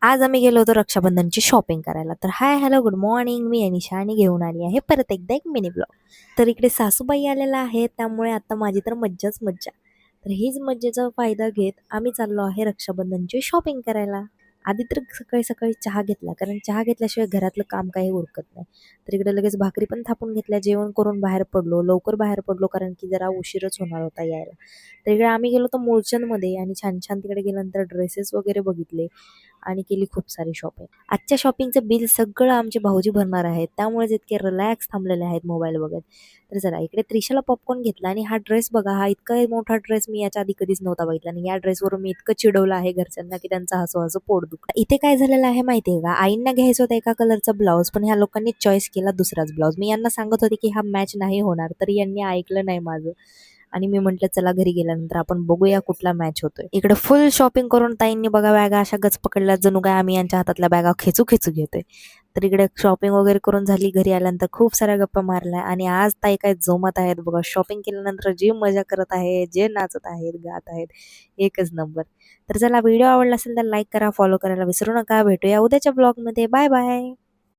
आज आम्ही गेलो होतो रक्षाबंधनची शॉपिंग करायला. तर हाय, हॅलो, गुड मॉर्निंग. मी अनिशा आणि घेऊन आली आहे परत एकदा एक मिनी ब्लॉग. तर इकडे सासूबाई आलेल्या आहेत, त्यामुळे आता माझी तर मज्जाच मज्जा. तर हीच मज्जेचा फायदा घेत आम्ही चाललो आहे रक्षाबंधनची शॉपिंग करायला. आधी तर सकाळी सकाळी चहा घेतला, कारण चहा घेतल्याशिवाय घरातलं काम काही उरकत नाही. तर इकडे लगेच भाकरी पण थापून घेतल्या, जेवण करून बाहेर पडलो, लवकर बाहेर पडलो कारण की जरा उशीरच होणार होता यायला. तर इकडे आम्ही गेलो होतो मूळचंदमध्ये आणि छान छान तिकडे गेल्यानंतर ड्रेसेस वगैरे बघितले आणि केली खूप सारी शॉपिंग. आजच्या शॉपिंगचं बिल सगळं आमचे भाऊजी भरणार आहेत, त्यामुळेच इतके रिलॅक्स थांबलेले आहेत मोबाईल बघत. तर चला, इकडे त्रिशाला पॉपकॉर्न घेतला आणि हा ड्रेस बघा, हा इतका मोठा ड्रेस मी याच्या आधी कधीच नव्हता बघितला आणि या ड्रेसवरून मी इतकं चिडवलं आहे घरच्यांना की त्यांचा हसू हसू पोट दुखलं. इथे काय झालेलं आहे माहितीये का, आईंना घ्यायचं होतं एका कलरचा ब्लाऊज, पण ह्या लोकांनी चॉईस केला दुसराच ब्लाऊज. मी यांना सांगत होते की हा मॅच नाही होणार, तरी यांनी ऐकलं नाही माझं. आणि मी म्हटलं चला घरी गेल्यानंतर आपण बघूया कुठला मॅच होतोय. इकडे फुल शॉपिंग करून ताईंनी बघा बॅगा अशा गच पकडल्या, जणू काय आम्ही यांच्या हातातल्या बॅगा खेचू खेचू घेतोय. तर इकडे शॉपिंग वगैरे करून झाली, घरी आल्यानंतर खूप साऱ्या गप्पा मारल्या आणि आज ताई काय जोमात आहेत बघा. शॉपिंग केल्यानंतर जे मजा करत आहे, जे नाचत आहेत, गात आहेत, एकच नंबर. तर चला, व्हिडिओ आवडला असेल तर लाईक करा, फॉलो करायला विसरू नका. भेटूया उद्याच्या ब्लॉगमध्ये. Bye bye.